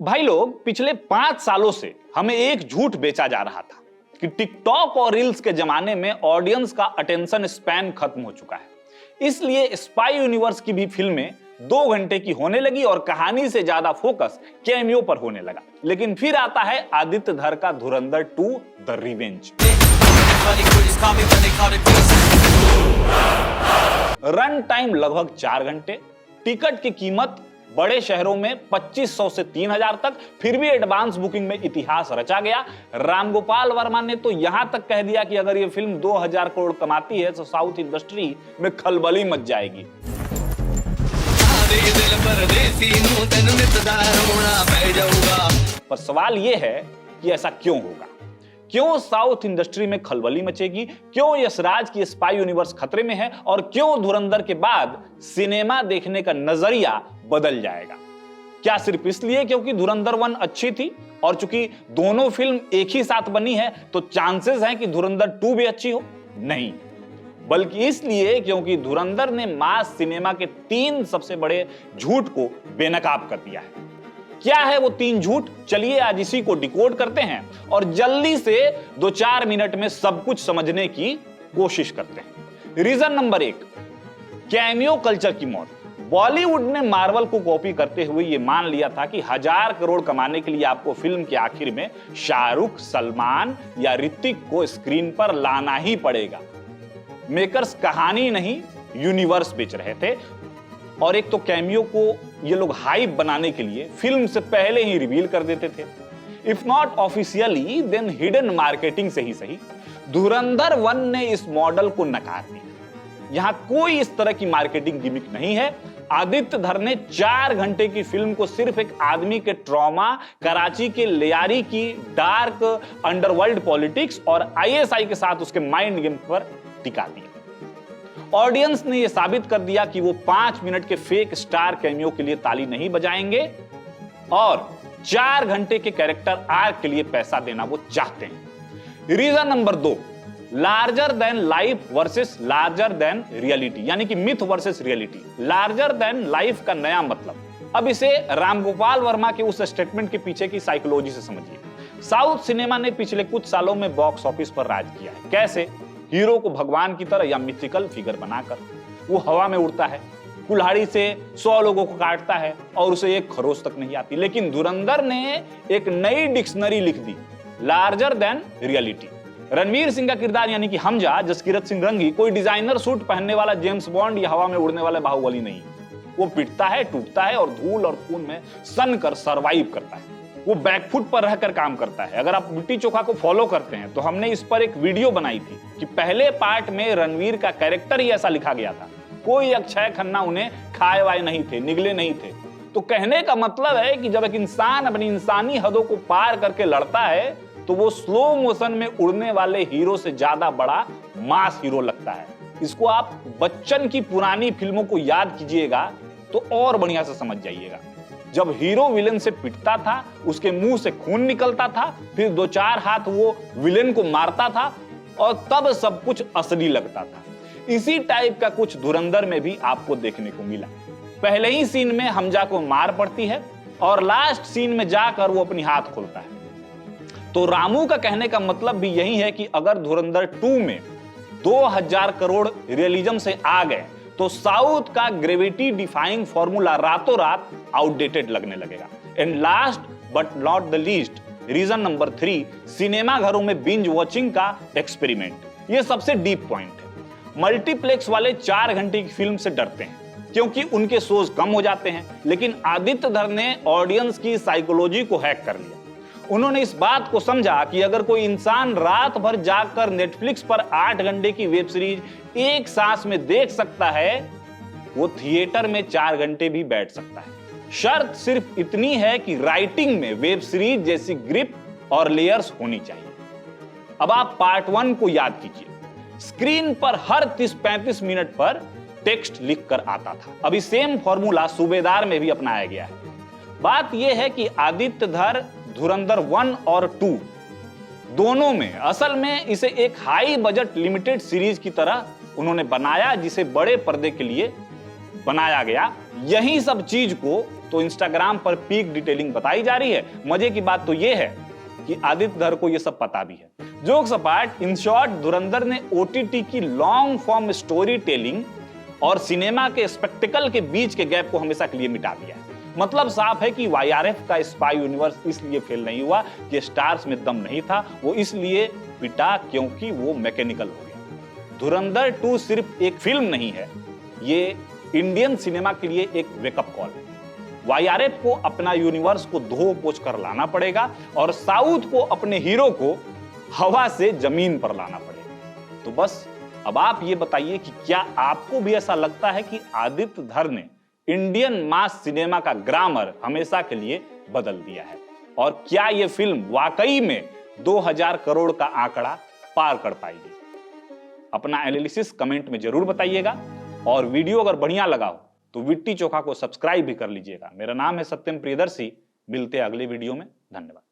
भाई लोग, पिछले 5 सालों से हमें एक झूठ बेचा जा रहा था कि टिकटॉक और रील्स के जमाने में ऑडियंस का अटेंशन स्पैन खत्म हो चुका है। इसलिए स्पाई यूनिवर्स की भी फिल्में 2 घंटे की होने लगी और कहानी से ज्यादा फोकस कैमियो पर होने लगा। लेकिन फिर आता है आदित्य धर का धुरंधर 2 द रिवेंज। रन टाइम लगभग 4 घंटे, टिकट की कीमत बड़े शहरों में 2500 से 3000 तक, फिर भी एडवांस बुकिंग में इतिहास रचा गया। रामगोपाल वर्मा ने तो यहां तक कह दिया कि अगर यह फिल्म 2000 करोड़ कमाती है तो साउथ इंडस्ट्री में खलबली मच जाएगी। पर सवाल यह है कि ऐसा क्यों होगा? क्यों साउथ इंडस्ट्री में खलबली मचेगी? क्यों यशराज की स्पाई यूनिवर्स खतरे में है? और क्यों धुरंधर के बाद सिनेमा देखने का नजरिया बदल जाएगा? क्या सिर्फ इसलिए क्योंकि धुरंधर 1 अच्छी थी और चूंकि दोनों फिल्म एक ही साथ बनी है तो चांसेस हैं कि धुरंधर 2 भी अच्छी हो? नहीं, बल्कि इसलिए क्योंकि धुरंधर ने मास सिनेमा के 3 सबसे बड़े झूठ को बेनकाब कर दिया है। क्या है वो 3 झूठ? चलिए आज इसी को डिकोड करते हैं और जल्दी से 2-4 मिनट में सब कुछ समझने की कोशिश करते हैं। रीजन नंबर 1, कैमियो कल्चर की मौत। बॉलीवुड ने मार्वल को कॉपी करते हुए ये मान लिया था कि 1000 करोड़ कमाने के लिए आपको फिल्म के आखिर में शाहरुख, सलमान या ऋतिक को स्क्रीन पर लाना ही पड़ेगा। मेकर्स कहानी नहीं यूनिवर्स बेच रहे थे। और एक तो कैमियो को ये लोग हाइप बनाने के लिए फिल्म से पहले ही रिवील कर देते थे, if not officially then hidden marketing से ही सही। धुरंधर 1 ने इस मॉडल को नकार दिया। यहां कोई इस तरह की मार्केटिंग गिमिक नहीं है। आदित्य धर ने 4 घंटे की फिल्म को सिर्फ एक आदमी के ट्रॉमा, कराची के लियारी की डार्क अंडरवर्ल्ड पॉलिटिक्स और आईएसआई के साथ उसके माइंड गेम पर टिका दिया। ऑडियंस ने यह साबित कर दिया कि वो 5 मिनट के फेक स्टार कैमियो के लिए ताली नहीं बजाएंगे और 4 घंटे के कैरेक्टर आर्क के लिए पैसा देना वो चाहते हैं। Reason number 2, larger than life versus larger than reality, यानी कि myth versus reality. Larger than life का नया मतलब, अब इसे रामगोपाल वर्मा के उस स्टेटमेंट के पीछे की साइकोलॉजी से समझिए। साउथ सिनेमा ने पिछले कुछ सालों में बॉक्स ऑफिस पर राज किया है। कैसे? हीरो को भगवान की तरह या मिथिकल फिगर बनाकर। वो हवा में उड़ता है, कुल्हाड़ी से 100 लोगों को काटता है और उसे एक खरोच तक नहीं आती। लेकिन धुरंधर ने एक नई डिक्शनरी लिख दी, larger than reality. Ranveer Singh का किरदार यानी कि हमजा, जसकीरत सिंह रंगी, कोई डिजाइनर सूट पहनने वाला जेम्स बॉन्ड या हवा में उड़ने वाला बाहुबली नहीं। वो पिटता है, टूटता है और धूल और खून में सन कर सरवाइव करता है। वो बैकफुट पर रहकर काम करता है। अगर आप मिट्टी चोखा को फॉलो करते हैं तो हमने इस पर एक वीडियो बनाई थी कि पहले पार्ट में रणवीर का कैरेक्टर ही ऐसा लिखा गया था। कोई अक्षय खन्ना उन्हें खाए वाए नहीं थे, निगले नहीं थे। तो कहने का मतलब है कि जब एक इंसान अपनी इंसानी हदों को पार करके लड़ता है तो वो स्लो मोशन में उड़ने वाले हीरो से ज्यादा बड़ा मास हीरो लगता है। इसको आप बच्चन की पुरानी फिल्मों को याद कीजिएगा तो और बढ़िया से समझ जाइएगा। जब हीरो विलेन से पिटता था, उसके मुंह से खून निकलता था, फिर 2-4 हाथ वो विलेन को मारता था और तब सब कुछ असली लगता था। इसी टाइप का कुछ धुरंधर में भी आपको देखने को मिला। पहले ही सीन में हमजा को मार पड़ती है और लास्ट सीन में जाकर वो अपनी हाथ खोलता है। तो रामू का कहने का मतलब भी यही है कि अगर धुरंधर 2 में 2000 करोड़ रियलिज्म से आ गए तो साउथ का ग्रेविटी डिफाइंग फॉर्मूला रातों रात आउटडेटेड लगने लगेगा। And last but not the least, reason number 3, cinema घरों में बिंज वॉचिंग का एक्सपेरिमेंट। यह सबसे डीप पॉइंट है। मल्टीप्लेक्स वाले 4 घंटे की फिल्म से डरते हैं क्योंकि उनके शोज कम हो जाते हैं, लेकिन आदित्य धर ने ऑडियंस की साइकोलॉजी को हैक कर लिया। उन्होंने इस बात को समझा कि अगर कोई इंसान रात भर जागकर नेटफ्लिक्स पर 8 घंटे की वेब सीरीज एक सांस में देख सकता है, वो थिएटर में 4 घंटे भी बैठ सकता है। शर्त सिर्फ इतनी है कि राइटिंग में वेब सीरीज जैसी ग्रिप और लेयर्स होनी चाहिए। अब आप पार्ट 1 को याद कीजिए। स्क्रीन पर हर 30-35 मिनट पर टेक्स्ट लिखकर आता था। अभी सेम फॉर्मूला सूबेदार में भी अपनाया गया है। बात यह है कि आदित्य धर धुरंधर 1 और 2 दोनों में असल में इसे एक हाई बजट लिमिटेड सीरीज की तरह उन्होंने बनाया, जिसे बड़े पर्दे के लिए बनाया गया। यही सब चीज को तो इंस्टाग्राम पर पीक डिटेलिंग बताई जा रही है। मजे की बात तो यह है कि आदित्य धर को यह सब पता भी है। जोक्स अपार्ट, इन शॉर्ट, धुरंधर ने ओटीटी की लॉन्ग फॉर्म स्टोरी टेलिंग और सिनेमा के स्पेक्टिकल के बीच के गैप को हमेशा के लिए मिटा दिया है। मतलब साफ है कि वाईआरएफ का स्पाई यूनिवर्स इसलिए फेल नहीं हुआ कि स्टार्स में दम नहीं था, वो इसलिए पिटा क्योंकि वो मैकेनिकल हो गया। धुरंधर 2 सिर्फ एक फिल्म नहीं है, ये इंडियन सिनेमा के लिए एक वेकअप कॉल है। वाईआरएफ को अपना यूनिवर्स को धो पोछ कर लाना पड़ेगा और साउथ को अपने हीरो को हवा से जमीन पर लाना पड़ेगा। तो बस अब आप ये बताइए कि क्या आपको भी ऐसा लगता है कि आदित्य धर ने इंडियन मास सिनेमा का ग्रामर हमेशा के लिए बदल दिया है, और क्या यह फिल्म वाकई में 2000 करोड़ का आंकड़ा पार कर पाएगी? अपना एनालिसिस कमेंट में जरूर बताइएगा, और वीडियो अगर बढ़िया लगा हो तो विट्टी चोखा को सब्सक्राइब भी कर लीजिएगा। मेरा नाम है सत्यम प्रियदर्शी। मिलते हैं अगले वीडियो में। धन्यवाद।